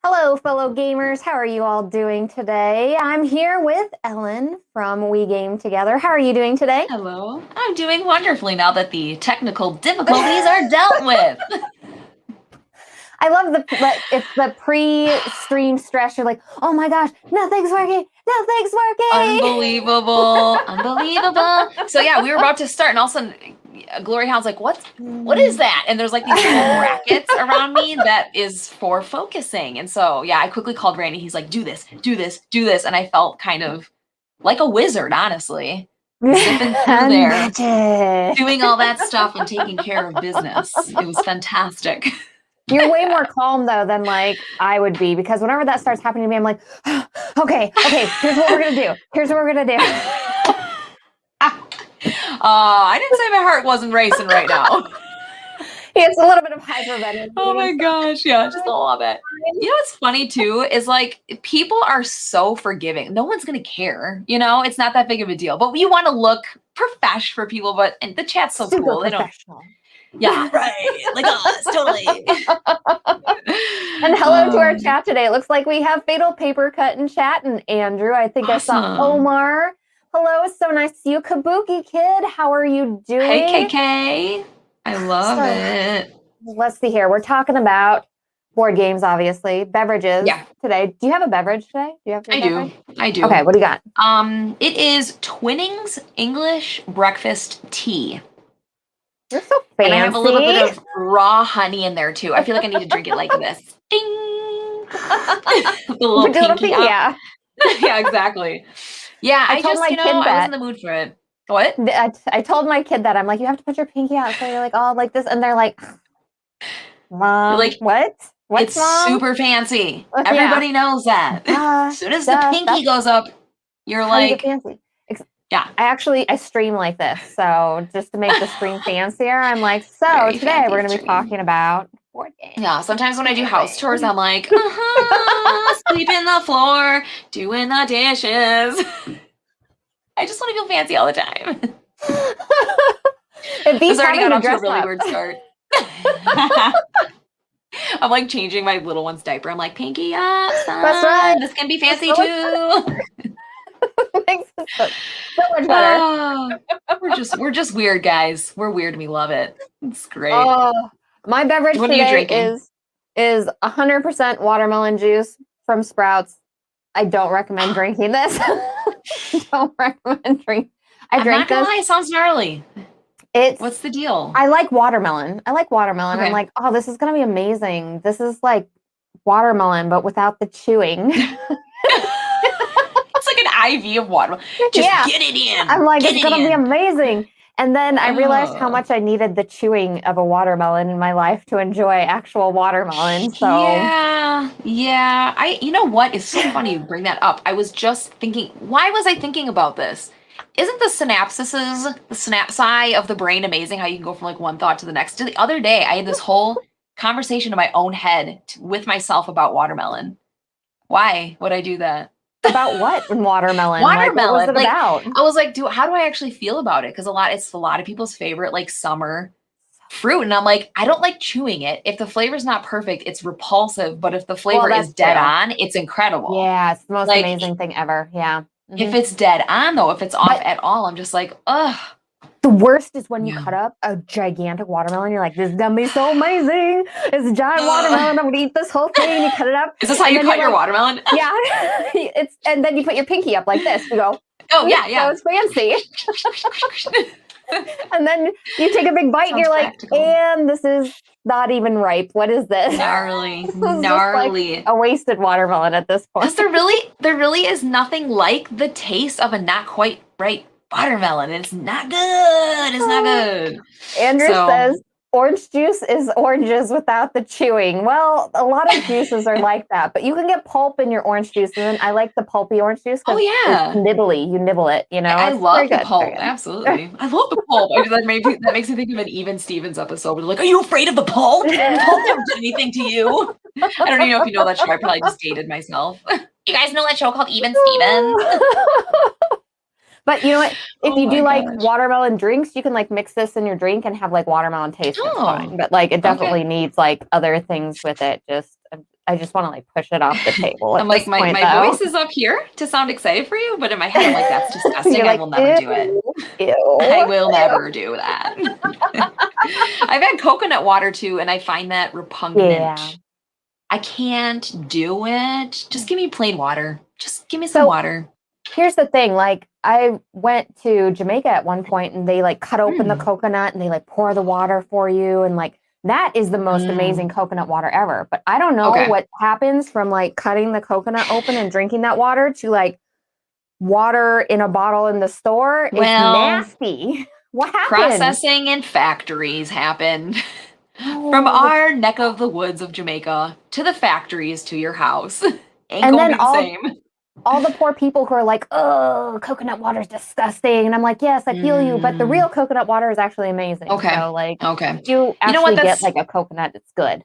Hello, fellow gamers. How are you all doing today? I'm here with Ellen from We Game Together. How are you doing today? Hello. I'm doing wonderfully now that the technical difficulties are dealt with. I love it's the pre-stream stress. You're like, oh my gosh, nothing's working. Nothing's working. Unbelievable. So yeah, we were about to start and all of a sudden GloryHound's like, what is that? And there's like these little brackets around me that is for focusing. And so yeah, I quickly called Randy. He's like, do this. And I felt kind of like a wizard, honestly. Zipping through there, Magic. doing all that stuff and taking care of business. It was fantastic. You're way more calm though than like I would be, because whenever that starts happening to me, I'm like, okay, here's what we're gonna do. I didn't say my heart wasn't racing right now. It's a little bit of hyperventilating. Oh my gosh, yeah, just a little bit. You know what's funny too is like people are so forgiving. No one's gonna care, it's not that big of a deal. But you want to look profesh for people, and the chat's so Super cool. They don't. Yeah, right. Like us, totally. And hello to our chat today. It looks like we have Fatal Paper Cut in chat, and Andrew. I think awesome. I saw Omar. Hello, it's so nice to see you. Kabuki Kid, how are you doing? Hey, KK. I love it. Let's see here. We're talking about board games, obviously. Beverages today. Do you have a beverage today? Do you have I do. Okay, what do you got? It is Twinings English Breakfast Tea. You're so fancy. And I have a little bit of raw honey in there too. I feel like I need to drink it like this. Ding! The little pinky out. Yeah. Yeah, exactly. Yeah, I told my kid that. I was in the mood for it. What? I told my kid that. I'm like, you have to put your pinky out. So you're like, oh, like this. And they're like, Mom, like, what? It's Mom? Super fancy. Everybody knows that. As soon as the pinky goes up, you're like, fancy. Yeah. I stream like this. So just to make the stream fancier, I'm like, today we're going to be talking about board games. Yeah, sometimes when I do house chores, I'm like, sweeping the floor, doing the dishes. I just want to feel fancy all the time. This already got off to a really weird start. I'm like changing my little one's diaper. I'm like, pinky up, son. That's right. This can be fancy too. Makes it so much better. We're just weird guys. We're weird and we love it. It's great. My beverage today is 100% watermelon juice from Sprouts. I don't recommend drinking this. Don't recommend drinking. I'm not gonna lie, it sounds gnarly. What's the deal? I like watermelon. Okay. I'm like, oh, this is gonna be amazing. This is like watermelon, but without the chewing. It's like an IV of water. Just get it in. I'm like, it's gonna be amazing. And then I realized how much I needed the chewing of a watermelon in my life to enjoy actual watermelon. So yeah. You know what? It's so funny you bring that up. I was just thinking, why was I thinking about this? Isn't the synapsi of the brain amazing? How you can go from like one thought to the next. The other day, I had this whole conversation in my own head with myself about watermelon. Why would I do that? About what in watermelon? Watermelon. Like, what was it about? I was like, how do I actually feel about it? Because it's a lot of people's favorite like summer fruit. And I'm like, I don't like chewing it. If the flavor's not perfect, it's repulsive. But if the flavor is dead on, it's incredible. Yeah, it's the most amazing thing ever. Yeah. Mm-hmm. If it's dead on though, if it's off at all, I'm just like, ugh. The worst is when you cut up a gigantic watermelon. You're like, this is gonna be so amazing. It's a giant watermelon. I'm gonna eat this whole thing. And you cut it up. Is this how you cut your watermelon? Yeah. And then you put your pinky up like this. You go, oh yeah. So it's fancy. And then you take a big bite and you're practical. Like, and this is not even ripe. What is this? Gnarly. Like a wasted watermelon at this point. Because there really is nothing like the taste of a not quite ripe watermelon. It's not good. It's not good. Andrew says orange juice is oranges without the chewing. Well, a lot of juices are like that, but you can get pulp in your orange juice. And I like the pulpy orange juice. Oh yeah, it's nibbly. You nibble it. I love the pulp. Absolutely, I love the pulp. That makes me think of an Even Stevens episode. Where they're like, "Are you afraid of the pulp? The pulp never did anything to you." I don't even know if you know that show. I probably just dated myself. You guys know that show called Even Stevens? But you know what? If you do like gosh. watermelon drinks, you can like mix this in your drink and have like watermelon taste. And it's fine. But like it definitely needs like other things with it. I just want to like push it off the table. I'm like, my voice is up here to sound excited for you, but in my head, I'm like, that's disgusting. I will never do it. Ew. I will never do that. I've had coconut water too, and I find that repugnant. Yeah. I can't do it. Just give me plain water. Just give me some water. Here's the thing. Like, I went to Jamaica at one point and they like cut open the coconut and they like pour the water for you. And like, that is the most amazing coconut water ever. But I don't know what happens from like cutting the coconut open and drinking that water to like water in a bottle in the store. It's nasty. What happened? Processing in factories happened. From our neck of the woods of Jamaica to the factories to your house. Ain't gonna be the same. All the poor people who are like, oh, coconut water is disgusting. And I'm like, yes, I feel you. But the real coconut water is actually amazing. Okay. So like, you actually get like a coconut, it's good.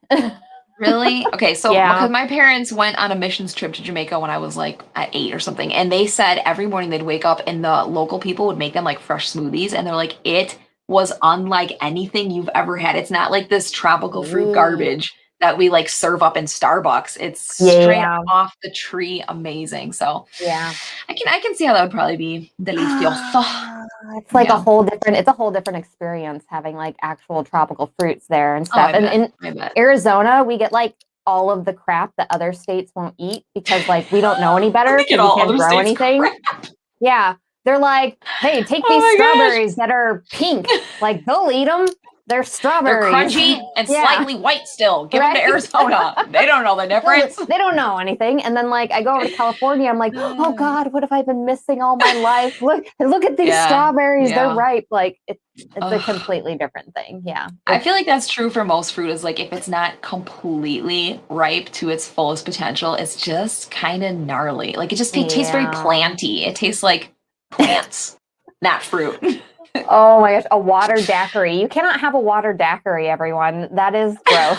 Really? Okay. So because my parents went on a missions trip to Jamaica when I was like at 8 or something. And they said every morning they'd wake up and the local people would make them like fresh smoothies. And they're like, it was unlike anything you've ever had. It's not like this tropical fruit garbage that we like serve up in Starbucks. It's straight off the tree, amazing. So I can see how that would probably be delicioso. It's like a whole different experience having like actual tropical fruits there and stuff. And in Arizona, we get like all of the crap that other states won't eat because like we don't know any better because we can't grow anything. Crap. Yeah. They're like, hey, take these strawberries that are pink. Like, they'll eat them. They're strawberries. They're crunchy and slightly white still. Give them to Arizona. They don't know the difference. They don't know anything. And then, like, I go over to California. I'm like, oh, God, what have I been missing all my life? Look at these strawberries. They're ripe. Like, it's a completely different thing. Yeah. I feel like that's true for most fruit is, like, if it's not completely ripe to its fullest potential, it's just kind of gnarly. Like, it just tastes very planty. It tastes like plants, not fruit. Oh my gosh, a water daiquiri. You cannot have a water daiquiri, everyone. That is gross.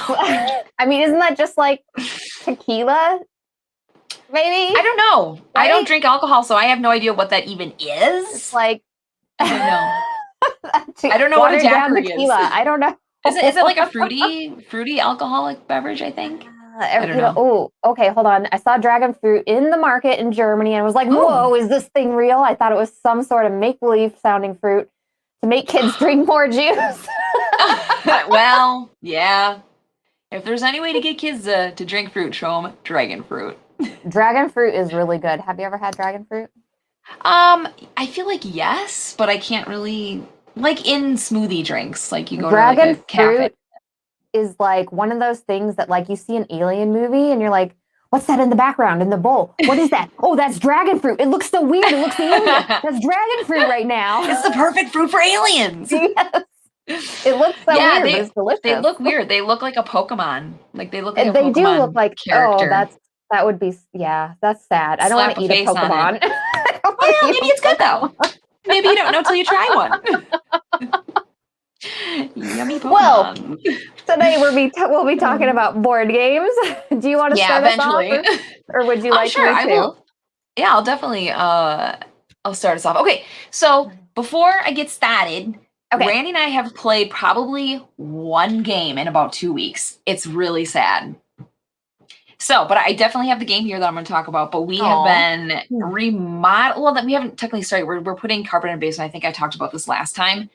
I mean, isn't that just like tequila? Maybe? I don't know. Right? I don't drink alcohol, so I have no idea what that even is. It's like I don't know. I don't know what a daiquiri is. I don't know. Is it like a fruity alcoholic beverage, I think? I don't know. Oh, okay, hold on. I saw dragon fruit in the market in Germany and was like, whoa, is this thing real? I thought it was some sort of make-believe sounding fruit to make kids drink more juice. Well, yeah. If there's any way to get kids to drink fruit, show them dragon fruit. Dragon fruit is really good. Have you ever had dragon fruit? I feel like yes, but I can't really, like in smoothie drinks, like you go dragon to like a cafe. Fruit is like one of those things that like you see an alien movie and you're like, what's that in the background in the bowl? What is that? Oh, that's dragon fruit. It looks so weird. It looks alien. That's dragon fruit right now. It's the perfect fruit for aliens. Yes. It looks so weird. It's delicious. They look weird. They look like a Pokemon. Like they look like a Pokemon do look like character. Oh, that would be that's sad. I don't want to eat a Pokemon. Well, maybe it's good though. Maybe you don't know till you try one. Yummy Pokemon. Well, today we'll be talking about board games. Do you want to start us off, or would you like sure, me to? I will. Yeah, I'll definitely. I'll start us off. Okay, so before I get started, Randy and I have played probably one game in about 2 weeks. It's really sad. So, but I definitely have the game here that I'm going to talk about. But we have been remodeling. Well, we haven't technically started. We're putting carpet in the basement. I think I talked about this last time.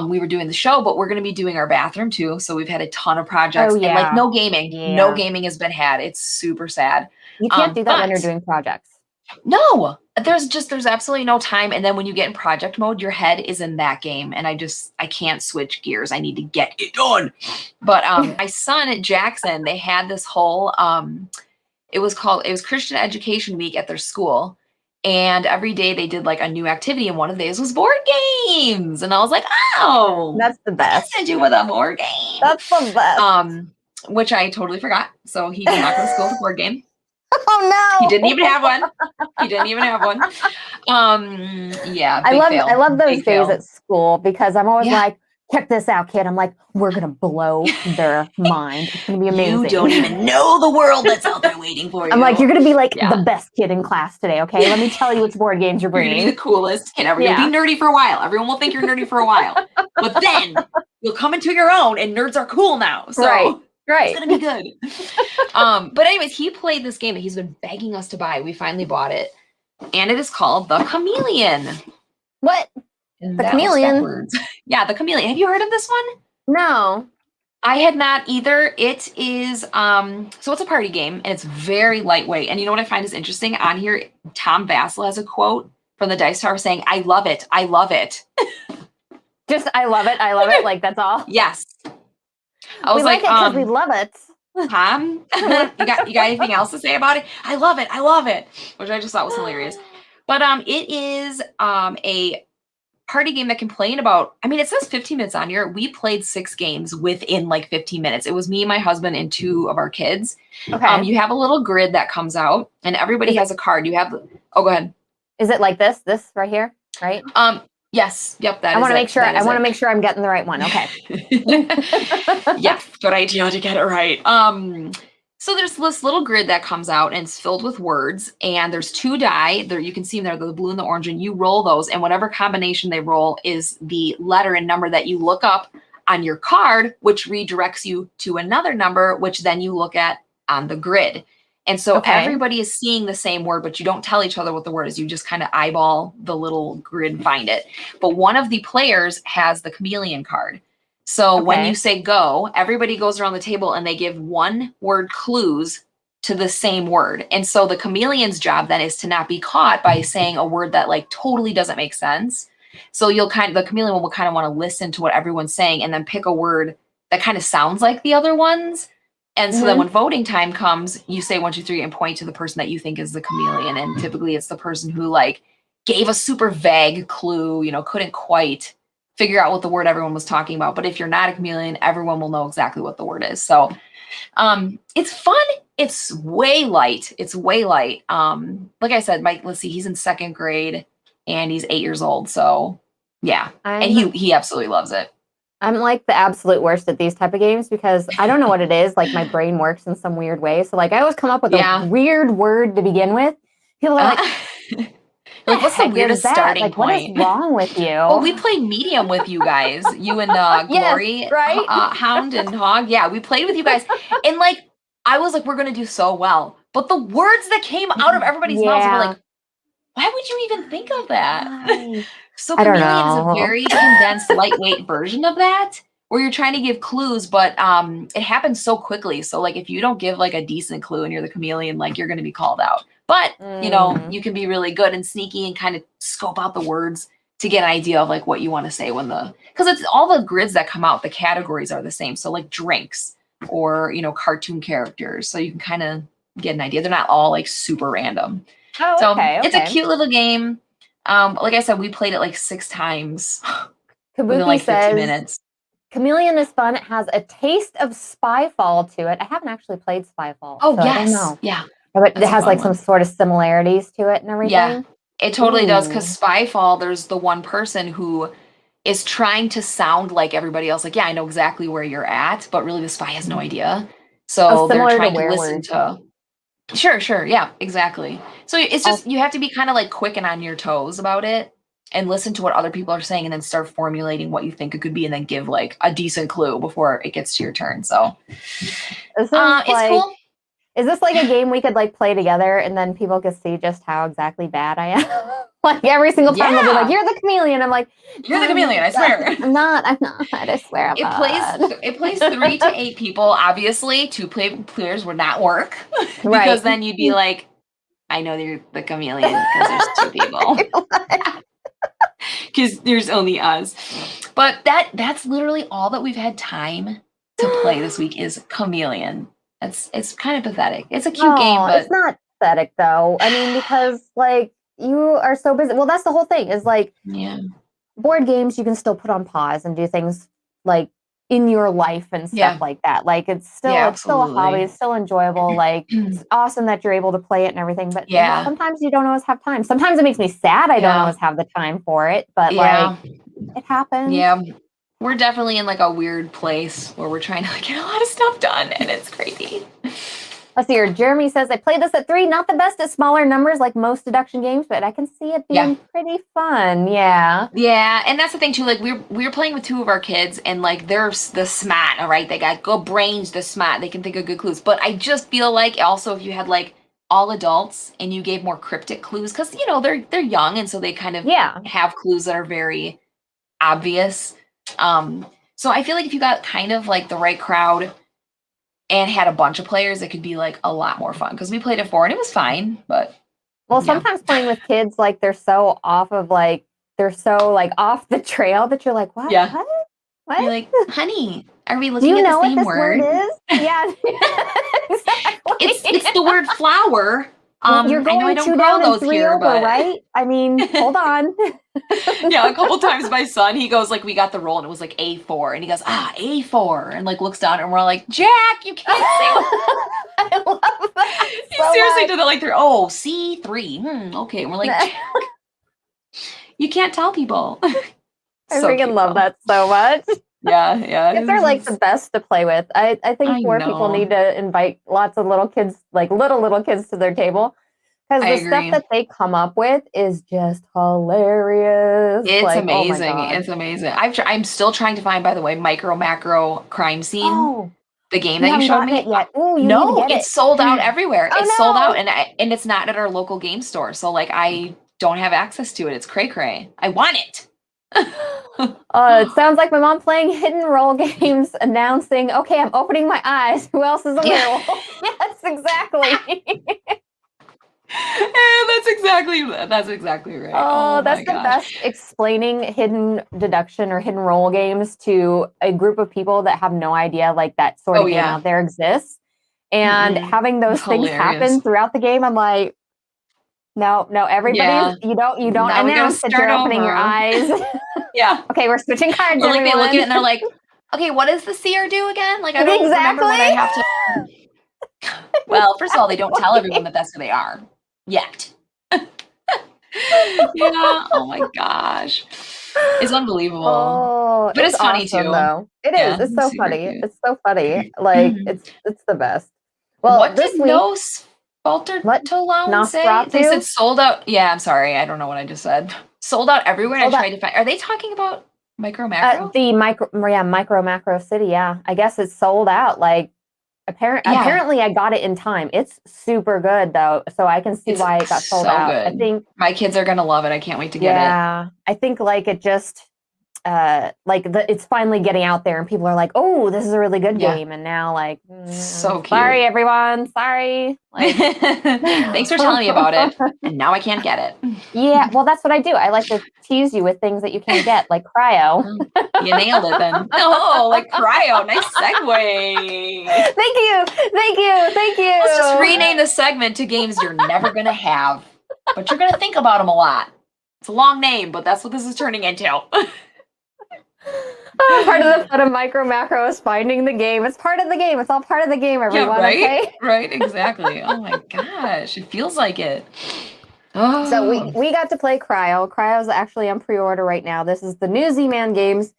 We were doing the show, but we're going to be doing our bathroom too. So we've had a ton of projects and like no gaming. Yeah. No gaming has been had. It's super sad. You can't do that when you're doing projects. No, there's absolutely no time. And then when you get in project mode, your head is in that game. And I can't switch gears. I need to get it done. But my son at Jackson, they had this whole, it was Christian Education Week at their school. And every day they did like a new activity, and one of the days was board games. And I was like, oh, that's the best. To do with a board game. That's the best. Which I totally forgot. So he did not go to school with a board game. Oh no. He didn't even have one. Yeah. I love those days at school because I'm always like, check this out, kid. I'm like, we're gonna blow their mind. It's gonna be amazing. You don't even know the world that's out there waiting for you. I'm like, you're going to be like Yeah. the best kid in class today, okay? Let me tell you which board games you're You're going bringing. to be the coolest kid ever. You'll be nerdy for a while. Everyone will think you're nerdy for a while. But then you'll come into your own, and nerds are cool now. So right. It's going to be good. But anyways, he played this game that he's been begging us to buy. We finally bought it. And it is called The Chameleon. What? And the Chameleon? Yeah, The Chameleon. Have you heard of this one? No. I had not either. It is, so it's a party game, and it's very lightweight. And you know what I find is interesting? On here, Tom Vassell has a quote from the Dice Tower saying, I love it. I love it. Just, I love it. I love it. Like, that's all. Yes. I was we like it because we love it. Tom, you got anything else to say about it? I love it. I love it. Which I just thought was hilarious. But it is a party game that can play in about, I mean, it says 15 minutes on here. We played 6 games within like 15 minutes. It was me, my husband, and 2 of our kids. Okay. You have a little grid that comes out, and everybody has a card. You have, go ahead. Is it like this right here, right? Yes. Yep. I want to make sure. I want to make sure I'm getting the right one. Okay. Yeah. Good idea to get it right. So there's this little grid that comes out, and it's filled with words, and there's 2 die. There, you can see them there, the blue and the orange, and you roll those, and whatever combination they roll is the letter and number that you look up on your card, which redirects you to another number, which then you look at on the grid. And so everybody is seeing the same word, but you don't tell each other what the word is. You just kind of eyeball the little grid and find it. But one of the players has the chameleon card. So when you say go, everybody goes around the table and they give 1 word clues to the same word. And so the chameleon's job then is to not be caught by saying a word that like totally doesn't make sense. So the chameleon will kind of want to listen to what everyone's saying and then pick a word that kind of sounds like the other ones. And so then when voting time comes, you say 1, 2, 3 and point to the person that you think is the chameleon. And typically it's the person who like gave a super vague clue, couldn't quite figure out what the word everyone was talking about. But if you're not a chameleon, everyone will know exactly what the word is. So it's fun. It's way light. Like I said, Mike, let's see, he's in 2nd grade and he's 8 years old. So yeah. And he absolutely loves it. I'm like the absolute worst at these type of games because I don't know what it is. Like my brain works in some weird way. So like I always come up with a weird word to begin with. People are like, what's the weirdest starting point? What is wrong with you? Well, we played medium with you guys. You and GloryHounnd and Hog. Yeah, we played with you guys. And like, I was like, we're going to do so well. But the words that came out of everybody's mouths were like, why would you even think of that? So Chameleon is a very condensed, lightweight version of that, where you're trying to give clues, but it happens so quickly. So like if you don't give like a decent clue and you're the chameleon, like you're going to be called out. But you can be really good and sneaky and kind of scope out the words to get an idea of like what you want to say because it's all the grids that come out, the categories are the same. So like drinks or, cartoon characters. So you can kind of get an idea. They're not all like super random. Oh, so it's a cute little game. Like I said, we played it like 6 times within like 15 minutes. Chameleon is fun. It has a taste of Spyfall to it. I haven't actually played Spyfall. Oh, so yes. I don't know. Yeah. But it has like some sort of similarities to it and everything. Yeah, it totally does. Because Spyfall, there's the one person who is trying to sound like everybody else. Like, yeah, I know exactly where you're at, but really the spy has no idea. So they're trying to listen to. Sure. Yeah, exactly. So it's just, you have to be kind of like quick and on your toes about it and listen to what other people are saying and then start formulating what you think it could be and then give like a decent clue before it gets to your turn. So it's cool. Is this like a game we could like play together and then people could see just how exactly bad I am? Like every single time they'll be like, you're the chameleon. I'm like, you're the chameleon, I swear. I'm not, I swear. It plays 3 to 8 people. Obviously, 2 players would not work. Because then you'd be like, I know you're the chameleon because there's 2 people. Because there's only us. But that's literally all that we've had time to play this week is Chameleon. It's kind of pathetic. It's a cute game, but it's not pathetic though. I mean, because like you are so busy. Well, that's the whole thing. Is like board games you can still put on pause and do things like in your life and stuff like that. Like it's still a hobby. It's still enjoyable. Like it's awesome that you're able to play it and everything. But sometimes you don't always have time. Sometimes it makes me sad. I don't always have the time for it. But like it happens. Yeah. We're definitely in like a weird place where we're trying to get a lot of stuff done and it's crazy. Let's see here. Jeremy says, I played this at 3. Not the best at smaller numbers like most deduction games, but I can see it being pretty fun. Yeah. Yeah, and that's the thing too. Like we were playing with 2 of our kids, and like they're the smart, all right. They got good brains, the smart. They can think of good clues. But I just feel like also if you had like all adults and you gave more cryptic clues, because they're young, and so they kind of have clues that are very obvious. So I feel like if you got kind of like the right crowd and had a bunch of players, it could be like a lot more fun. Because we played it 4 and it was fine, but sometimes playing with kids, like they're so off the trail that you're like, what? Yeah. What? You're like, honey, are we looking at the same what this word? is? Yeah, exactly. It's the word flower. You're going I know I don't 2 grow down those and 3 here, over, but right? I mean, hold on. Yeah, a couple times my son, he goes like, we got the roll and it was like A4, and he goes, A4, and like looks down, and we're like, Jack, you can't say what. I love that. He seriously did it like C3. Okay, and we're like, Jack, you can't tell people. I freaking love that so much. Yeah. Kids are like the best to play with. I think more people need to invite lots of little kids, like little kids to their table. Because the stuff that they come up with is just hilarious. It's amazing. Oh my God. It's amazing. I'm still trying to find, by the way, Micro Macro Crime Scene. Oh, the game that you showed me. It yet. Ooh, you no, need to get it's sold out everywhere. It's sold out, and it's not at our local game store. So like I don't have access to it. It's cray. I want it. It sounds like my mom playing hidden role games, announcing, "Okay, I'm opening my eyes. Who else is a werewolf?" Yes, exactly. That's exactly right. Oh, that's the best explaining hidden deduction or hidden role games to a group of people that have no idea like that sort of game out there exists. And having those things happen throughout the game, I'm like, no, everybody's you don't announce that you're opening your eyes. Yeah. Okay, we're switching cards. Or like they look at it and they're like, okay, what does the seer do again? Like I don't remember when I have to. Well, first of all, they don't tell everyone that that's who they are yet. Yeah. Oh my gosh. It's unbelievable. Oh, but it's funny awesome, too. Though. It is. It's so funny. Cute. It's so funny. Like it's the best. Well, what this did week, Nos Faltertolone say? They said sold out. Yeah, I'm sorry. I don't know what I just said. Sold out everywhere. I tried to find. Are they talking about Micro Macro? The Micro Macro City. Yeah, I guess it's sold out. Like apparently, I got it in time. It's super good though, so I can see why it got sold out. Good. I think my kids are gonna love it. I can't wait to get it. Yeah, I think like it just. It's finally getting out there and people are like, oh, this is a really good game. And now like, so cute. Sorry, everyone. Sorry. Like, thanks for telling me about it. And now I can't get it. Yeah. Well, that's what I do. I like to tease you with things that you can't get, like cryo. You nailed it then. Oh, like cryo. Nice segue. Thank you. Let's just rename the segment to games you're never going to have, but you're going to think about them a lot. It's a long name, but that's what this is turning into. Part of the fun of Micro Macro is finding the game. It's part of the game. It's all part of the game, everyone. Yeah, right? Okay? Right, exactly. Oh my gosh, it feels like it. Oh. So we got to play Cryo. Cryo's actually on pre-order right now. This is the new Z-Man Games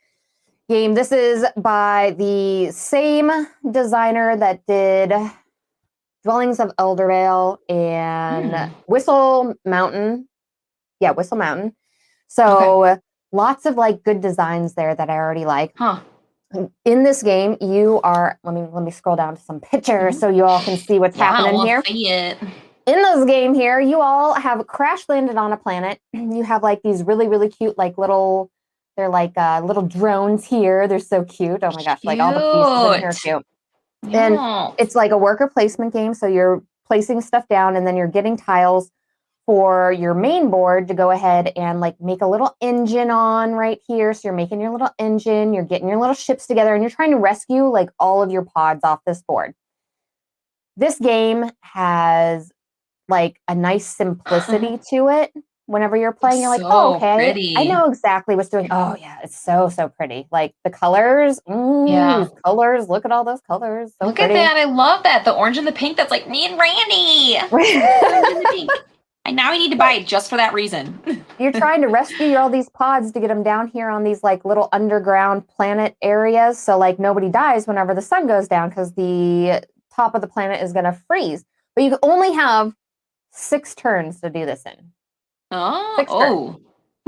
game. This is by the same designer that did Dwellings of Eldervale and Whistle Mountain. Yeah, Whistle Mountain. So lots of like good designs there that I already like. In this game, you are. Let me scroll down to some pictures so you all can see what's happening here. See it. In this game here, you all have crash landed on a planet. You have like these really, really cute like little. They're like little drones here. They're so cute. Oh my gosh! Like all the pieces in here are cute. And it's like a worker placement game. So you're placing stuff down, and then you're getting tiles for your main board to go ahead and like make a little engine on right here. So you're making your little engine, you're getting your little ships together, and you're trying to rescue like all of your pods off this board. This game has like a nice simplicity to it. Whenever you're playing, you're like, oh, okay, pretty. I know exactly what's doing. Oh yeah, it's so pretty. Like the colors, these colors. Look at all those colors. So look pretty. at that. I love that. The orange and the pink. That's like me and Randy. Orange and the pink. And now I need to buy it just for that reason. You're trying to rescue all these pods to get them down here on these like little underground planet areas. So like nobody dies whenever the sun goes down because the top of the planet is going to freeze. But you only have 6 turns to do this in. Oh. 6 turns.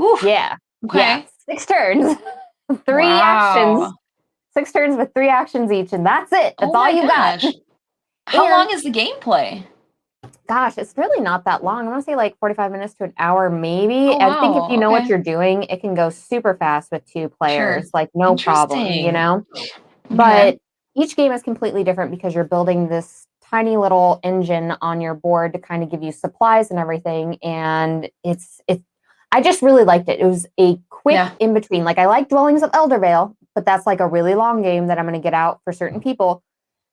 Oof. Yeah. Okay. Yeah. 6 turns. 3 actions. 6 turns with 3 actions each, and that's it. That's all you got. How long is the gameplay? Gosh, it's really not that long. I want to say like 45 minutes to an hour, maybe. Oh, wow. I think if you know what you're doing, it can go super fast with 2 players, like no problem, you know? Okay. But each game is completely different because you're building this tiny little engine on your board to kind of give you supplies and everything. And I just really liked it. It was a quick in between. Like I like Dwellings of Eldervale, but that's like a really long game that I'm going to get out for certain people.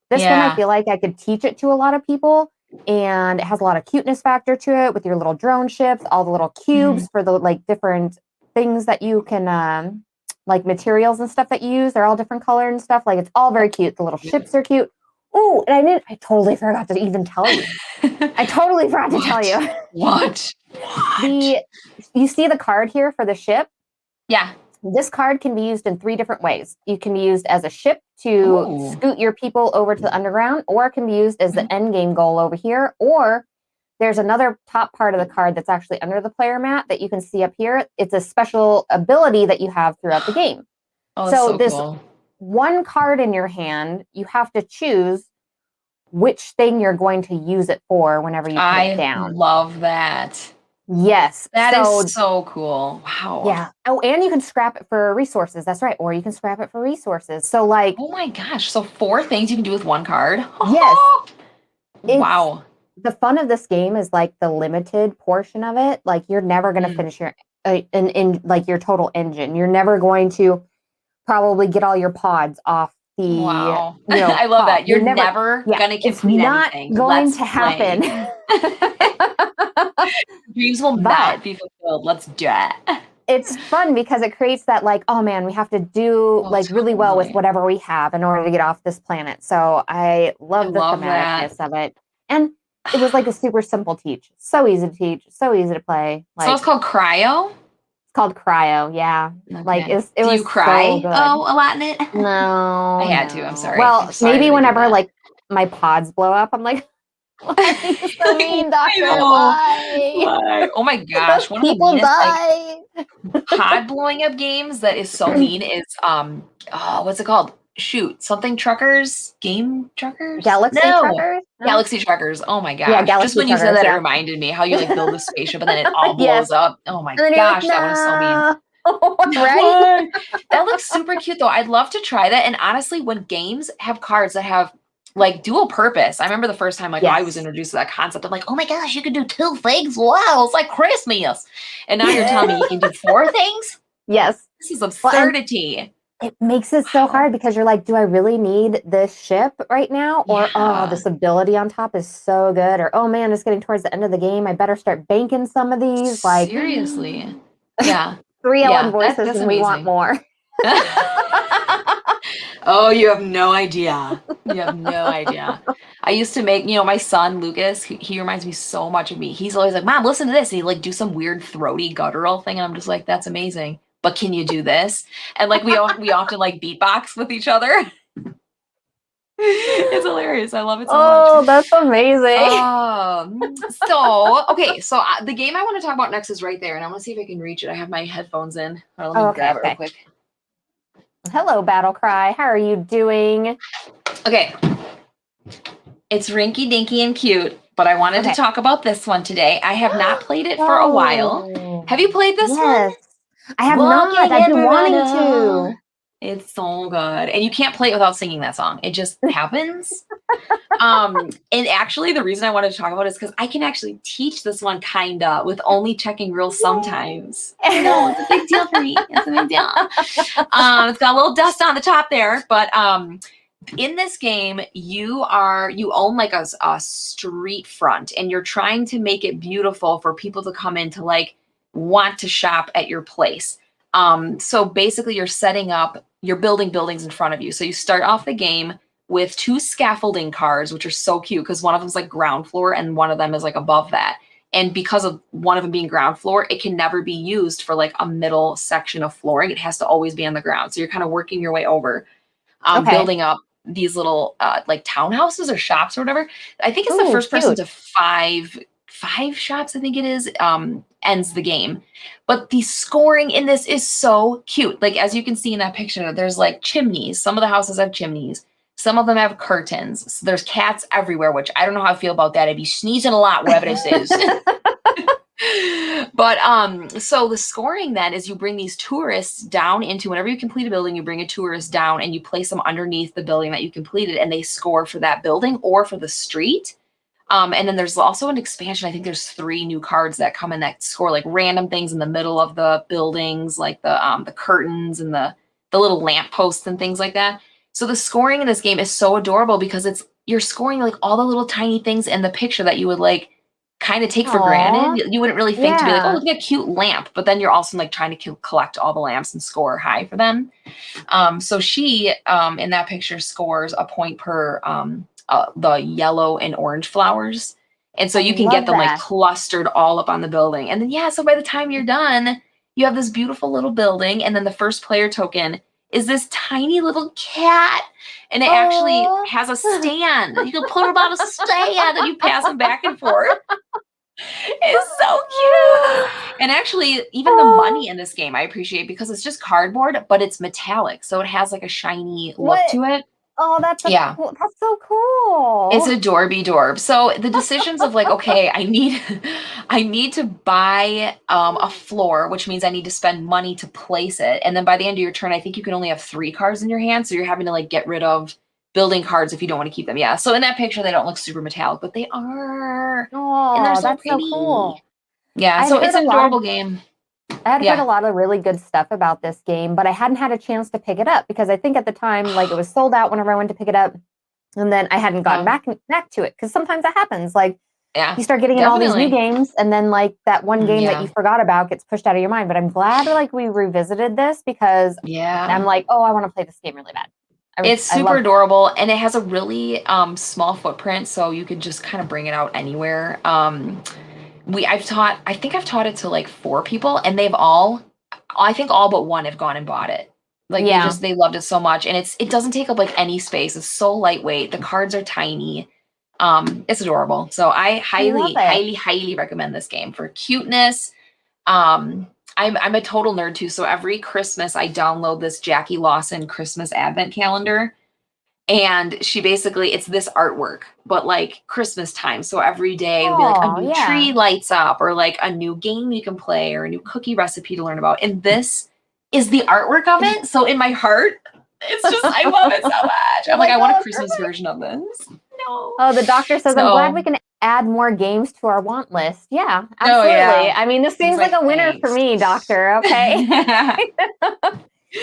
This one, I feel like I could teach it to a lot of people. And it has a lot of cuteness factor to it with your little drone ships, all the little cubes for the like different things that you can, like materials and stuff that you use. They're all different color and stuff. Like it's all very cute. The little ships are cute. Oh, and I totally forgot to even tell you. I totally forgot to tell you. What? You see the card here for the ship? Yeah. This card can be used in 3 different ways. You can be used as a ship to scoot your people over to the underground, or it can be used as the end game goal over here, or there's another top part of the card that's actually under the player mat that you can see up here. It's a special ability that you have throughout the game. So this one card in your hand, you have to choose which thing you're going to use it for whenever you put it down. I love that. Yes. That is so cool. Wow. Yeah. Oh, and you can scrap it for resources. That's right. Or you can scrap it for resources. So like, oh my gosh. So 4 things you can do with one card. Yes. Wow. The fun of this game is like the limited portion of it. Like you're never going to finish your in like your total engine. You're never going to probably get all your pods off the I love that. You're never gonna complete anything. It's not going to happen. Dreams will not be fulfilled. Let's do it. It's fun because it creates that like, oh man, we have to do really well with whatever we have in order to get off this planet. So I love the thematicness of it. And it was like a super simple teach. So easy to teach, so easy to play. Like, so it's called Cryo? It's called Cryo, yeah. Okay. Like it do was you cry? So good. Oh, a lot in it? No. I had to, I'm sorry. Well, maybe whenever like my pods blow up, I'm like, why are you so mean, doctor? Why? Oh my gosh. One of the meanest pod blowing up games that is so mean is what's it called? Shoot, something truckers? Game truckers? Galaxy truckers? No? Galaxy truckers. Oh my gosh. Yeah, Galaxy just when you said that, it reminded me how you like build a spaceship and then it all blows up. Oh my gosh, that one is so mean. Right? That looks super cute though. I'd love to try that. And honestly, when games have cards that have like dual purpose, I remember the first time like I was introduced to that concept. I'm like, oh my gosh, you can do 2 things. Wow, it's like Christmas. And now you're telling me you can do 4 things? Yes. This is absurdity. It makes it so hard because you're like, do I really need this ship right now? Or, oh, this ability on top is so good. Or, oh man, it's getting towards the end of the game. I better start banking some of these. Like, seriously. Yeah. 3 Ellen voices and we want more. Oh, you have no idea. You have no idea. I used to make, my son, Lucas, he reminds me so much of me. He's always like, Mom, listen to this. And he like do some weird throaty guttural thing. And I'm just like, that's amazing. But can you do this? And like we often like beatbox with each other. It's hilarious. I love it so much. Oh, that's amazing. So the game I want to talk about next is right there, and I want to see if I can reach it. I have my headphones in. Let me grab it real quick. Hello, Battle Cry. How are you doing? Okay. It's rinky dinky and cute, but I wanted to talk about this one today. I have not played it for a while. Have you played this one? I have not. I've been wanting to. It's so good. And you can't play it without singing that song. It just happens. And actually, the reason I wanted to talk about it is because I can actually teach this one kinda with only checking rules sometimes. No, it's a big deal for me. It's a big deal. It's got a little dust on the top there, but in this game, you own like a street front, and you're trying to make it beautiful for people to come in to like want to shop at your place. So basically you're building buildings in front of you. So you start off the game with 2 scaffolding cars, which are so cute because one of them is like ground floor and one of them is like above that. And because of one of them being ground floor, it can never be used for like a middle section of flooring. It has to always be on the ground. So you're kind of working your way over, building up these little like townhouses or shops or whatever. I think it's the Ooh, first person cute. to five shops, I think it is, ends the game. But the scoring in this is so cute. Like, as you can see in that picture, there's like chimneys. Some of the houses have chimneys. Some of them have curtains. So there's cats everywhere, which I don't know how I feel about that. I'd be sneezing a lot wherever this is. But so the scoring then is you bring these tourists down into, whenever you complete a building, you bring a tourist down and you place them underneath the building that you completed, and they score for that building or for the street. And then there's also an expansion. I think there's 3 new cards that come in that score like random things in the middle of the buildings, like the curtains and the little lamp posts and things like that. So the scoring in this game is so adorable because you're scoring like all the little tiny things in the picture that you would like kind of take for granted. You wouldn't really think to be like, oh, look at a cute lamp. But then you're also like trying to collect all the lamps and score high for them. So she, in that picture, scores a point per the yellow and orange flowers. And so you can get them like clustered all up on the building. And then, so by the time you're done, you have this beautiful little building. And then the first player token is this tiny little cat. And it actually has a stand. You can put them on a stand and you pass them back and forth. It's so cute. And actually, even the money in this game, I appreciate because it's just cardboard, but it's metallic. So it has like a shiny look to it. Oh, that's cool. That's so cool. It's adorby dorb. So the decisions of like, okay, I need to buy a floor, which means I need to spend money to place it. And then by the end of your turn, I think you can only have 3 cards in your hand. So you're having to like get rid of building cards if you don't want to keep them. Yeah. So in that picture, they don't look super metallic, but they are. Oh, and they're so pretty. So cool. Yeah. So it's an adorable game. I had heard a lot of really good stuff about this game, but I hadn't had a chance to pick it up because I think at the time, like it was sold out whenever I went to pick it up. And then I hadn't gotten back to it because sometimes that happens. Like you start getting in all these new games and then like that one game that you forgot about gets pushed out of your mind. But I'm glad like we revisited this because I'm like, oh, I want to play this game really bad. It's super adorable and it has a really small footprint, so you could just kind of bring it out anywhere. I think I've taught it to like 4 people and I think all but one have gone and bought it. Like they loved it so much. And it doesn't take up like any space. It's so lightweight. The cards are tiny. It's adorable. So I highly recommend this game for cuteness. I'm a total nerd too. So every Christmas I download this Jackie Lawson Christmas Advent calendar. And she basically, it's this artwork, but like Christmas time. So every day it'll be like a new tree lights up or like a new game you can play or a new cookie recipe to learn about. And this is the artwork of it. So in my heart, it's just, I love it so much. I'm like, I want a Christmas version of this. No. Oh, the doctor says, I'm glad we can add more games to our want list. Yeah, absolutely. I mean, this seems like a winner for me, doctor. Okay.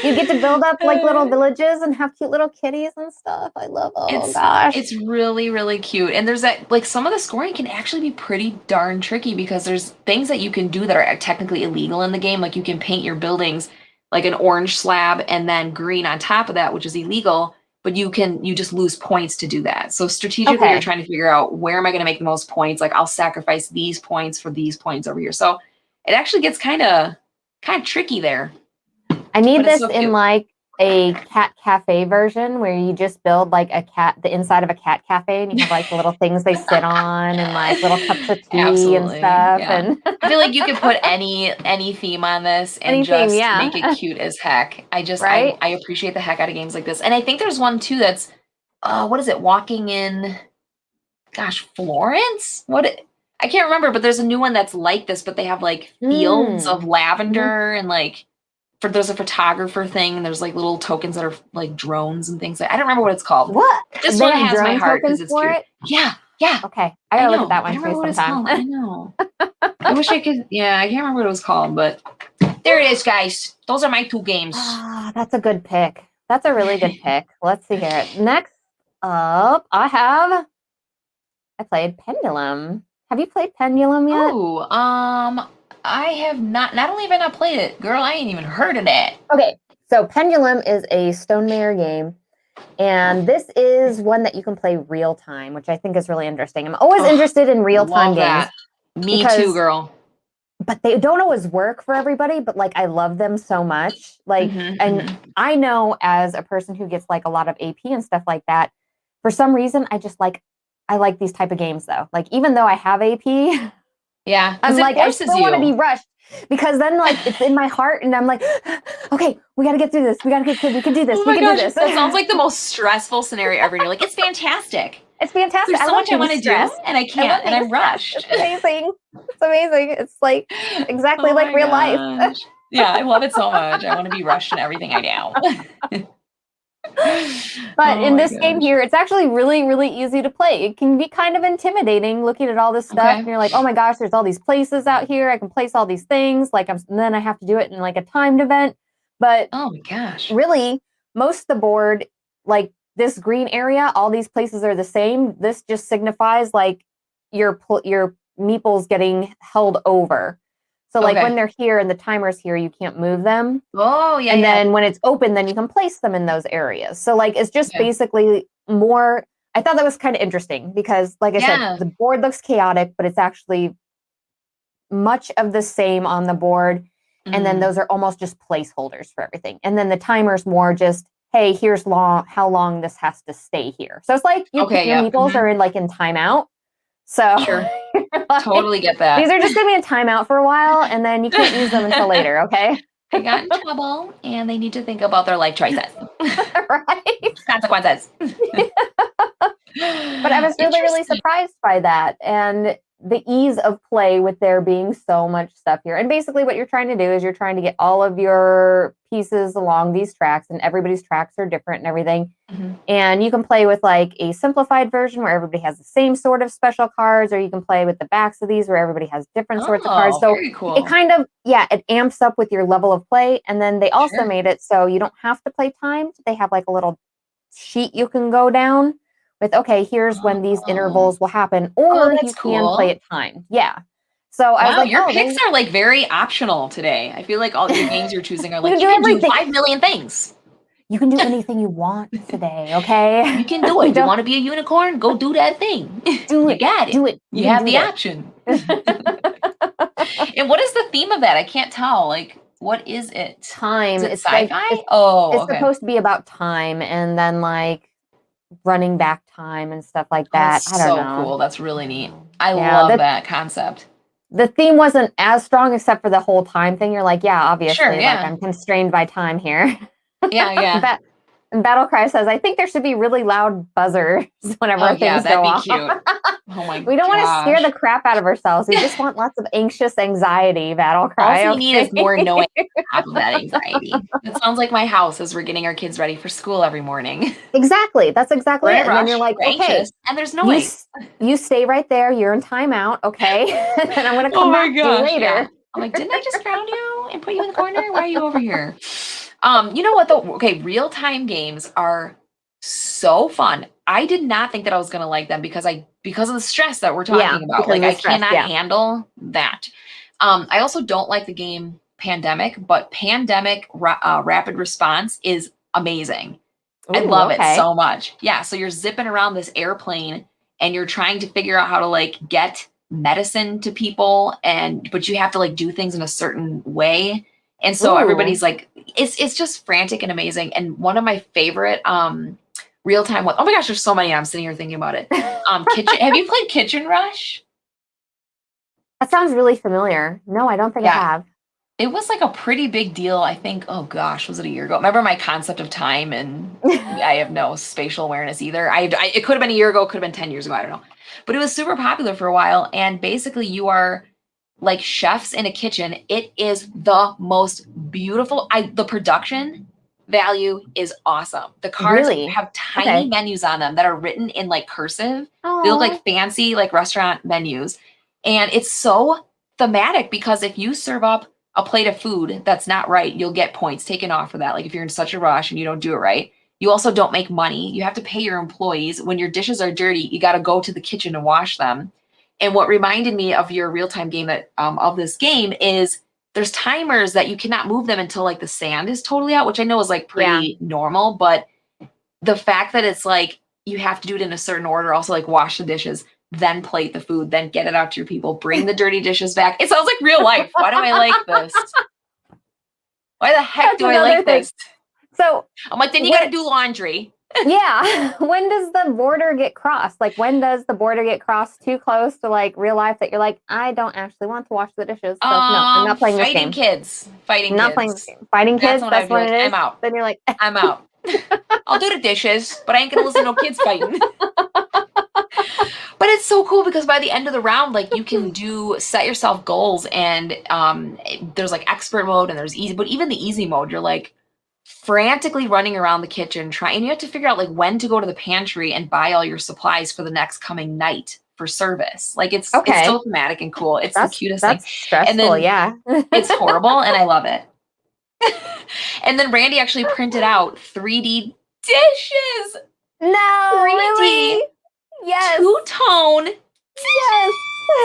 You get to build up like little villages and have cute little kitties and stuff. I love gosh. It's really, really cute. And there's that, like some of the scoring can actually be pretty darn tricky because there's things that you can do that are technically illegal in the game. Like you can paint your buildings like an orange slab and then green on top of that, which is illegal, but you just lose points to do that. So strategically you're trying to figure out where am I going to make the most points? Like I'll sacrifice these points for these points over here. So it actually gets kind of tricky there. I need this in like a cat cafe version where you just build like the inside of a cat cafe and you have like the little things they sit on and like little cups of tea and stuff. Yeah. And I feel like you could put any theme on this and make it cute as heck. I appreciate the heck out of games like this. And I think there's one too that's what is it? Walking in Florence? I can't remember, but there's a new one that's like this, but they have like fields of lavender and like there's a photographer thing and there's like little tokens that are like drones and things. I don't remember what it's called. What? This one has my heart because it's cute. Yeah. Okay. I gotta look at that one too sometime. I know. I wish I could. Yeah, I can't remember what it was called, but there it is, guys. Those are my 2 games. That's a good pick. That's a really good pick. Let's see here. Next up, I played Pendulum. Have you played Pendulum yet? Oh, I have not. Not only have I not played it, girl, I ain't even heard of that. Okay, so Pendulum is a Stone Mayor game, and this is one that you can play real time, which I think is really interesting. I'm always interested in real time games. Me too, girl. but they don't always work for everybody, but like I love them so much. Like, and I know as a person who gets like a lot of AP and stuff like that, for some reason, I like these type of games though. Like, even though I have AP, Yeah. I'm Because it like, I forces still want to be you. rushed because then like it's in my heart and I'm like, okay, we got to get through this. We can do this. Oh We my can do gosh, this. that sounds like the most stressful scenario ever. And you're like, it's fantastic. It's fantastic. There's I so love much I being want to do, stressed. and I I love can't, and being I'm stressed. rushed. It's amazing. It's amazing. It's like exactly Oh like my real life. gosh. Yeah, I love it so much. I want to be rushed in everything I do. But Oh in my this game gosh. here, it's actually really, really easy to play. It can be kind of intimidating looking at all this stuff. Okay. And you're like, oh my gosh, there's all these places out here. I can place all these things. And then I have to do it in like a timed event. But Oh my gosh. really, most of the board, like this green area, all these places are the same. This just signifies like your meeples getting held over. So like when Okay. they're here and the timer's here, you can't move them. Oh, yeah, And yeah. then when it's open, then you can place them in those areas. So like it's just Okay. basically more. I thought that was kind of interesting because, like I said, Yeah. the board looks chaotic, but it's actually much of the same on the board. And then Mm. those are almost just placeholders for everything. And then the timer's more just, hey, here's how long this has to stay here. So it's like Okay, your yep. meeples are in timeout. So Sure. like, Totally get these that. are just gonna be in timeout for a while, and then you can't use them until later. Okay. They got in trouble, and they need to think about their life choices. Right. Consequences. But I was really, really Interesting. surprised by that. And the ease of play with there being so much stuff here. And basically, what you're trying to do is you're trying to get all of your pieces along these tracks, and everybody's tracks are different and everything. Mhm. And you can play with like a simplified version where everybody has the same sort of special cards, or you can play with the backs of these where everybody has different sorts of cards. Oh, So very it cool. kind of, yeah, it amps up with your level of play. And then they also Sure. made it so you don't have to play timed. They have like a little sheet you can go down with, okay, here's when these Oh. intervals will happen, Oh, or that's you can play cool. it timed. Yeah. So I was Wow, like, your oh, picks are, like, very optional today. I feel like all your games you're choosing are you can like, "You do can do everything. 5,000,000 things. You can do anything you want today, okay? You can do You it. You don't wanna be a unicorn? Go do that thing. do You it. got it. Do it. You You can have do the this. option." And what is the theme of that? I can't tell, like, what is it? Is Time. it It's like sci-fi? Oh, it's okay. supposed to be about time and then like running back time and stuff like Oh, that. that's I don't so know. cool. That's really neat. I Yeah, love that concept. the theme wasn't as strong except for the whole time thing. You're like, yeah, Sure, obviously, like yeah. I'm constrained by time here. Yeah, yeah. But Battle Cry says, I think there should be really loud buzzers Oh, whenever yeah, things that'd go be off. cute. Oh my We don't want to scare the gosh. crap out of ourselves. We just want lots of anxious anxiety, Battle All Cry. you need is more Okay. noise on top of that anxiety. It sounds like my house as we're getting our kids ready for school every morning. Exactly. That's We're exactly in it. a And then you're rush, like, we're okay, anxious, and there's you noise. you stay right there. You're in timeout. Okay. And I'm going to Oh come my back to you gosh, yeah. later. I'm like, "Didn't I just ground you and put you in the corner? Why are you over here?" You know what though? Okay, real-time games are so fun. I did not think that I was gonna like them because of the stress that we're Yeah, talking about. because Like, of the I stress. cannot Yeah. handle that. I also don't like the game Pandemic, but Pandemic Rapid Response is amazing. I Ooh, love it okay. so much. Yeah, so you're zipping around this airplane and you're trying to figure out how to like get medicine to people but you have to like do things in a certain way. And so Ooh. everybody's like it's just frantic and amazing. And one of my favorite real time one, oh my gosh, there's so many. I'm sitting here thinking about it. Kitchen Have you played Kitchen Rush? That sounds really familiar. No, I don't think I Yeah. have. It was like a pretty big deal, I think. Oh gosh, was it a year ago? Remember my concept of time, and I have no spatial awareness either. It could have been a year ago, could have been 10 years ago. I don't know, but it was super popular for a while. And basically, you are like chefs in a kitchen. It is the most beautiful. The production value is awesome. The cards Really? have tiny Okay. menus on them that are written in like cursive. They look Oh. like fancy like restaurant menus, and it's so thematic because if you serve up a plate of food that's not right, you'll get points taken off for that. Like if you're in such a rush and you don't do it right, you also don't make money. You have to pay your employees. When your dishes are dirty, you got to go to the kitchen and wash them. And what reminded me of your real time game of this game is there's timers that you cannot move them until like the sand is totally out, which I know is like Yeah. pretty normal. But the fact that it's like you have to do it in a certain order, also like wash the dishes, then plate the food, then get it out to your people, bring the dirty dishes back. It sounds like real life. Why do I like this? Why the heck do I like this? So I'm like, then you got to do laundry. Yeah. When does the border get crossed? Like, when does the border get crossed too close to like real life that you're like, I don't actually want to wash the dishes. So no, I'm not playing this game. Fighting not kids. Fighting kids. That's That's what it is. I'm out. Then you're like, I'm out. I'll do the dishes, but I ain't gonna listen to no kids fighting. But it's so cool because by the end of the round, like you can set yourself goals, and there's like expert mode and there's easy, but even the easy mode, you're like frantically running around the kitchen and you have to figure out like when to go to the pantry and buy all your supplies for the next coming night for service. Like it's so thematic and cool. It's the cutest thing. Stressful, and then, yeah. It's horrible and I love it. And then Randy actually printed out 3D dishes. No, 3D. really? Yes. Two-tone. Yes.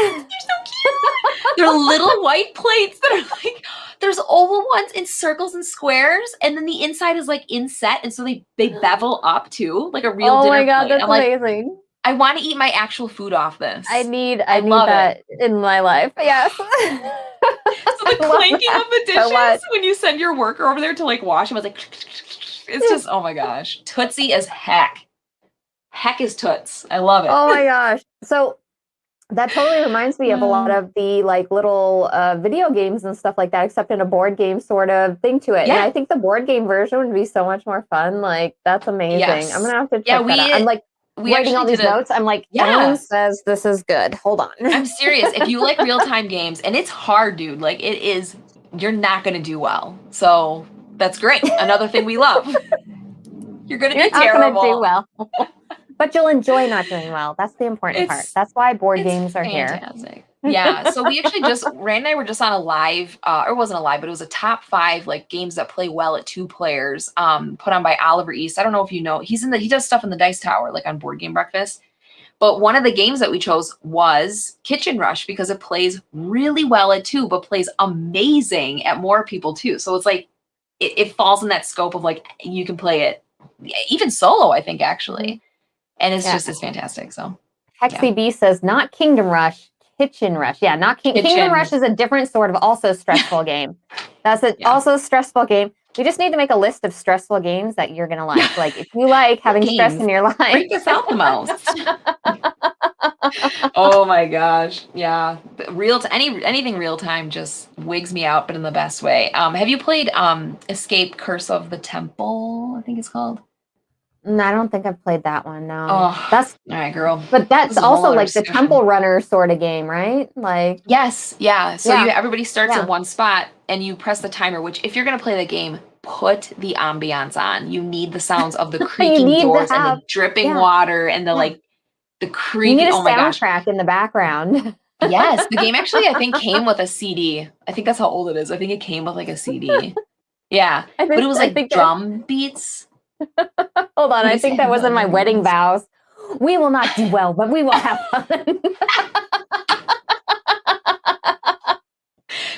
They're so cute. They're little white plates that are like, there's oval ones in circles and squares, and then the inside is like inset, and so they bevel up too, like a real dinner plate. Oh my God, that's amazing. Like, I want to eat my actual food off this. I need that in my life. Yes. So the clanking of the dishes when you send your worker over there to like wash them, I was like, it's just, oh my gosh. Tootsie as heck. Heck is toots. I love it. Oh my gosh. So that totally reminds me of a lot of the like little video games and stuff like that, except in a board game sort of thing to it. Yeah. And I think the board game version would be so much more fun. Like, that's amazing. Yes. I'm going to have to check that out. I'm like, writing all these notes. I'm like, Ellen says this is good. Hold on. I'm serious. If you like real-time games, and it's hard, dude, like it is, you're not going to do well. So that's great. Another thing we love. You're going to be terrible. Not gonna do well. But you'll enjoy not doing well. That's the important part. That's why board games are fantastic. Here. Yeah. So we actually Rand and I were just on a live, or it wasn't a live, but it was a top 5 like games that play well at 2 players, put on by Oliver East. I don't know if you know, he does stuff in the Dice Tower, like on Board Game Breakfast. But one of the games that we chose was Kitchen Rush because it plays really well at 2, but plays amazing at more people too. So it's like, it falls in that scope of like, you can play it even solo, I think, actually. And it's it's fantastic. So Hexy B says, not Kingdom Rush, Kitchen Rush. Yeah, not Kingdom Rush is a different sort of also stressful game. That's also a stressful game. We just need to make a list of stressful games that you're gonna like. Like if you like having stress in your life. Break us out the most. Oh my gosh. Yeah. Anything real time just wigs me out, but in the best way. Have you played Escape Curse of the Temple, I think it's called? No, I don't think I've played that one. No, that's all right, girl. But that's also like the Temple Runner sort of game, right? Like yes, yeah. So everybody starts in one spot, and you press the timer. Which, if you're gonna play the game, put the ambiance on. You need the sounds of the creaking doors and the dripping water and the like, the creaking. You need a soundtrack in the background. Yes, the game actually I think came with a CD. I think that's how old it is. I think it came with like a CD. Yeah, but it was like drum beats. Hold on, I think that was in my wedding vows. We will not do well, but we will have fun.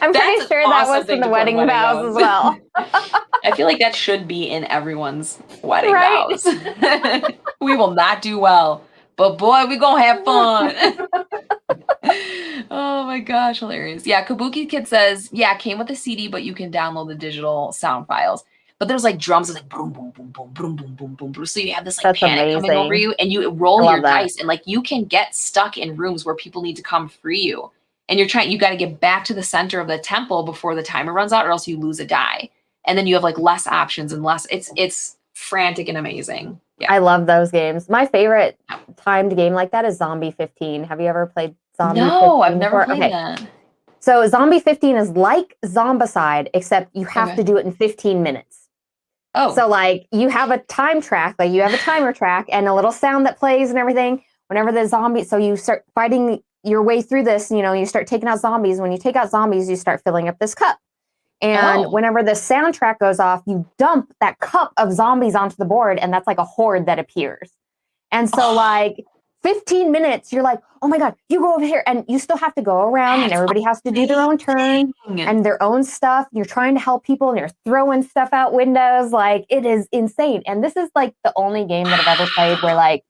I'm pretty sure that was in the wedding vows as well. I feel like that should be in everyone's wedding vows. We will not do well, but boy, we gonna have fun. Oh my gosh, hilarious. Yeah, Kabuki Kid says, came with a CD, but you can download the digital sound files. But there's like drums, it's like boom, boom, boom, boom, boom, boom, boom, boom, boom. So you have this like panic coming over you, and you roll your dice, and like you can get stuck in rooms where people need to come free you, and you got to get back to the center of the temple before the timer runs out, or else you lose a die. And then you have like less options and less. It's frantic and amazing. Yeah, I love those games. My favorite timed game like that is Zombie 15. Have you ever played Zombie 15? No, I've never played that. So Zombie 15 is like Zombicide, except you have to do it in 15 minutes. Oh. So like you have a time track, like you have a timer track and a little sound that plays and everything whenever the zombie, so you start fighting your way through this, you start taking out zombies. When you take out zombies, you start filling up this cup. And whenever the soundtrack goes off, you dump that cup of zombies onto the board, and that's like a horde that appears. And so like 15 minutes, you're like, oh my God, you go over here, and you still have to go around, and everybody has to do their own turn and their own stuff. You're trying to help people, and you're throwing stuff out windows. Like, it is insane. And this is like the only game that I've ever played where like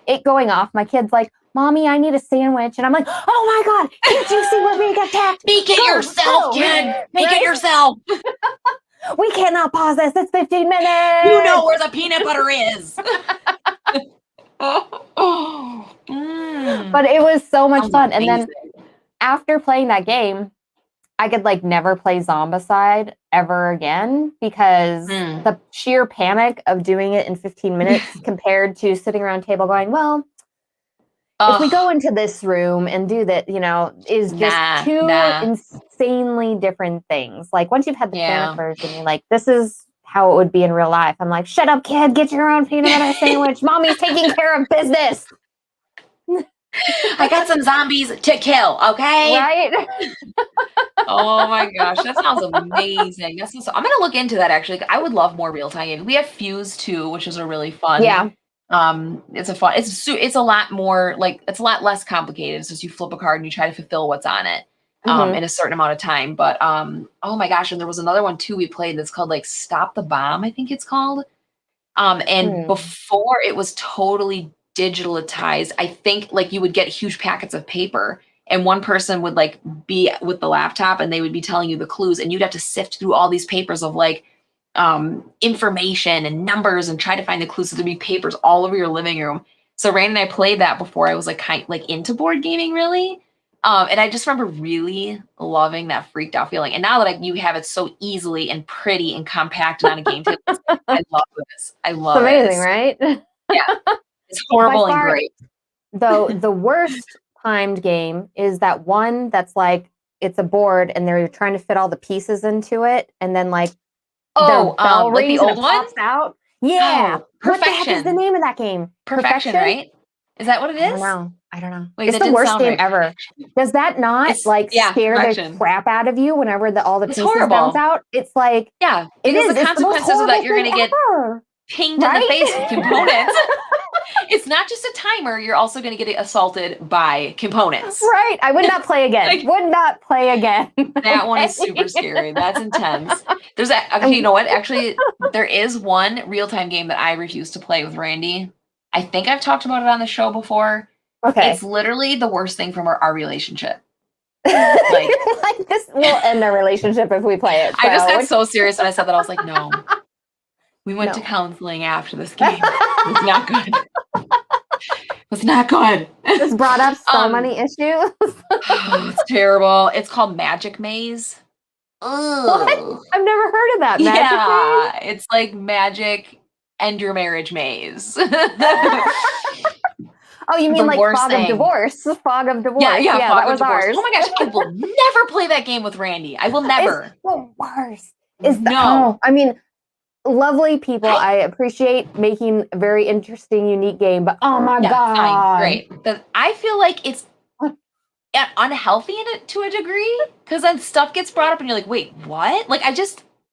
it going off, my kid's like, Mommy, I need a sandwich. And I'm like, oh my God, can't you see we're being attacked? Make it yourself, kid. Make it yourself. We cannot pause this. It's 15 minutes. You know where the peanut butter is. But it was so much fun. Amazing. And then after playing that game, I could like never play Zombicide ever again because the sheer panic of doing it in 15 minutes compared to sitting around a table going, well, if we go into this room and do that, is just two insanely different things. Like once you've had the panic version, you're like, this is how it would be in real life. I'm like, shut up, kid, get your own peanut butter sandwich. Mommy's taking care of business. I got some zombies to kill, okay? Right? Oh my gosh, that sounds amazing. I'm gonna look into that actually. I would love more real-time games. We have Fuse too, which is a really fun. Yeah. It's a lot more it's a lot less complicated. It's just you flip a card and you try to fulfill what's on it in a certain amount of time. But oh my gosh, and there was another one too we played that's called like Stop the Bomb, I think it's called. And before it was totally digitalized, I think like you would get huge packets of paper and one person would like be with the laptop and they would be telling you the clues and you'd have to sift through all these papers of like information and numbers and try to find the clues. So there'd be papers all over your living room. So Randy and I played that before I was like into board gaming really. And I just remember really loving that freaked out feeling. And now that you have it so easily and pretty and compacted on a game table, I love this. I love it. It's amazing, right? Yeah. It's horrible and great. Though the worst timed game is that one that's like it's a board and they're trying to fit all the pieces into it, and then like the bell like rings the and old it pops out. Yeah, Perfection. What the heck is the name of that game? Perfection, right? Is that what it is? I don't know. Wait, it's the worst game ever. Does that not scare the crap out of you whenever all the pieces bounce out? It's like because the consequences of that you're going to get pinged in the face with components. It's not just a timer. You're also going to get assaulted by components. Right. I would not play again. Would not play again. That one is super scary. That's intense. There's actually, you know what? Actually, there is one real-time game that I refuse to play with Randy. I think I've talked about it on the show before. Okay. It's literally the worst thing from our relationship. Like this will end our relationship if we play it. So. I just got so serious when I said that. I was like, no. We went to counseling after this game. It was not good. It was not good. This brought up so many issues. It's terrible. It's called Magic Maze. What? I've never heard of that. Magic Maze? It's like Magic and Your Marriage Maze. Oh, you mean like Fog of Divorce? Fog of Divorce. Yeah, that was ours. Oh my gosh, I will never play that game with Randy. I will never. It's the worst. I mean, lovely people. I appreciate making a very interesting, unique game, but oh my God. Fine, great. I feel like it's unhealthy to a degree because then stuff gets brought up and you're like, wait, what? Like,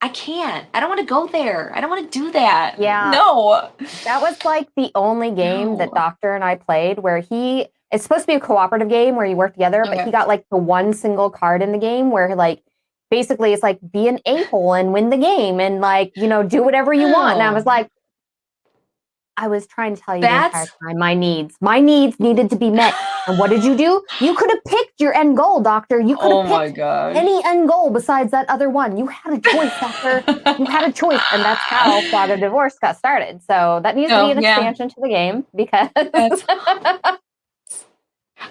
I can't. I don't want to go there. I don't want to do that. Yeah. No. That was like the only game that Doctor and I played where it's supposed to be a cooperative game where you work together, but he got like the one single card in the game where like, basically it's like be an a-hole and win the game and like, do whatever you want. And I was like, I was trying to tell you the entire time my needs needed to be met. And what did you do? You could have picked your end goal, Doctor. You could have picked any end goal besides that other one. You had a choice, Doctor. You had a choice. And that's how Fog of Divorce got started. So that needs to be an expansion to the game because...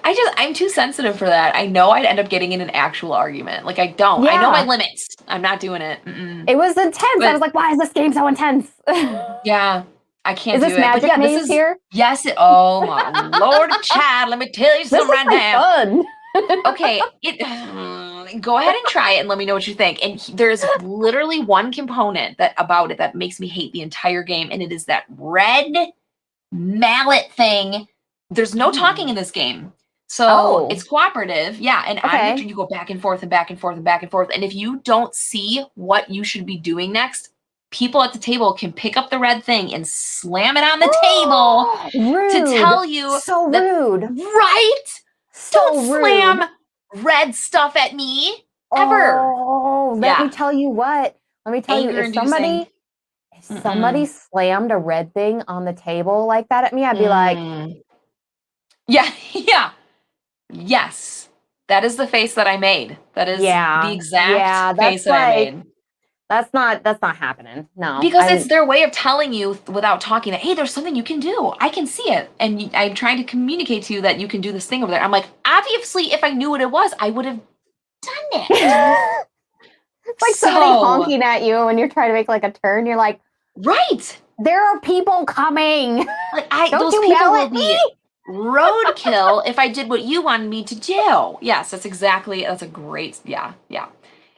I'm too sensitive for that. I know I'd end up getting in an actual argument. Like, I don't. I know my limits. I'm not doing it. It was intense. I was like, why is this game so intense? Yeah. I can't do it. Is this Magic Maze here? Yes. Oh, my Lord, child. Let me tell you something right now. Fun. Okay. Go ahead and try it and let me know what you think. And there's literally one component about it that makes me hate the entire game. And it is that red mallet thing. There's no talking in this game. So it's cooperative. Yeah. And you go back and forth and back and forth and back and forth. And if you don't see what you should be doing next, people at the table can pick up the red thing and slam it on the table to tell you. So rude. Right? Don't slam red stuff at me ever. Oh, let me tell you what. Let me tell you, if somebody slammed a red thing on the table like that at me, I'd be like, Yeah, yeah. Yes. That is the face that I made. That is the exact face that I made. That's not happening. No. Because it's their way of telling you without talking that, hey, there's something you can do. I can see it. And I'm trying to communicate to you that you can do this thing over there. I'm like, obviously, if I knew what it was, I would have done it. It's like somebody honking at you when you're trying to make like a turn. You're like, right. There are people coming. Like those people will be roadkill if I did what you wanted me to do. Yes, that's a great, yeah.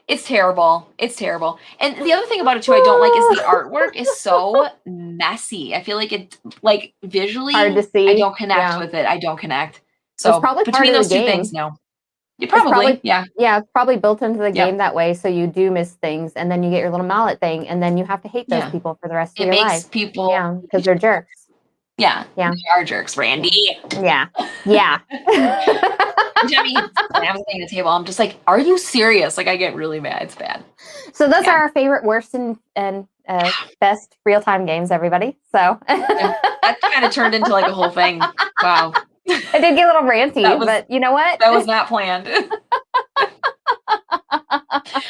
It's terrible. It's terrible. And the other thing about it too I don't like is the artwork is so messy. I feel like it, like visually, hard to see. I don't connect with it. I don't connect. So probably between those two things, no. You yeah. Yeah, it's probably built into the game that way, so you do miss things, and then you get your little mallet thing, and then you have to hate those people for the rest of your life. It makes people... because they're jerks. Yeah. They are jerks, Randy. Yeah. Jimmy slams the thing at the table. I'm just like, are you serious? Like, I get really mad. It's bad. So those are our favorite, worst, and best real-time games, everybody. So that kind of turned into like a whole thing. Wow. I did get a little ranty, but you know what? That was not planned.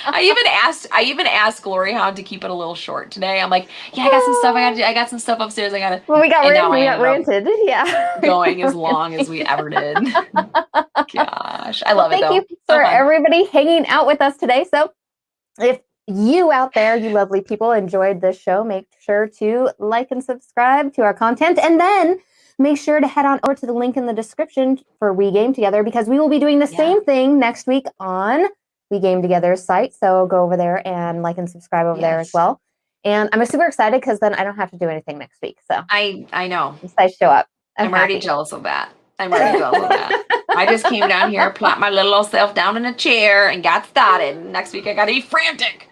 I even asked GloryHoundd to keep it a little short today. I'm like, yeah, I got some stuff I gotta do. I got some stuff upstairs I gotta... Well, we got ranted. Yeah. Going as long as we ever did. Gosh. I love it though. Thank you for everybody hanging out with us today. So if you out there, you lovely people, enjoyed this show, make sure to like and subscribe to our content, and then make sure to head on over to the link in the description for We Game Together, because we will be doing the same thing next week on We Game Together's site. So go over there and like and subscribe over there as well. And I'm super excited because then I don't have to do anything next week. So I know. I show up. I'm already jealous of that. I just came down here, plopped my little old self down in a chair, and got started. Next week I got to be frantic.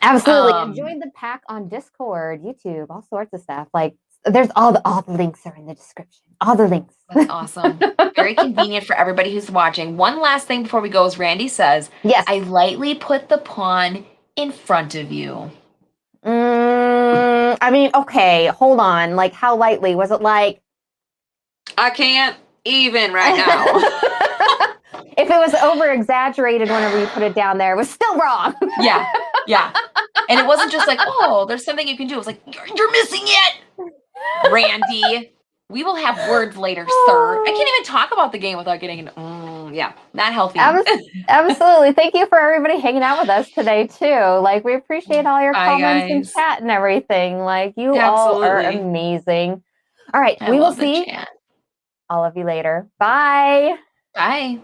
Absolutely. And join the pack on Discord, YouTube, all sorts of stuff. Like, there's all the links are in the description. All the links. That's awesome. Very convenient for everybody who's watching. One last thing before we go, as Randy says, yes, I lightly put the pawn in front of you. I mean, okay, hold on. Like, how lightly? Was it like... I can't even right now. If it was over-exaggerated whenever you put it down there, it was still wrong. Yeah. And it wasn't just like, oh, there's something you can do. It was like, you're missing it. Randy, we will have words later, sir. I can't even talk about the game without getting not healthy. Absolutely. Thank you for everybody hanging out with us today too. Like, we appreciate all your comments and chat and everything. Like, you all are amazing. All right, we will see all of you later. Bye. Bye.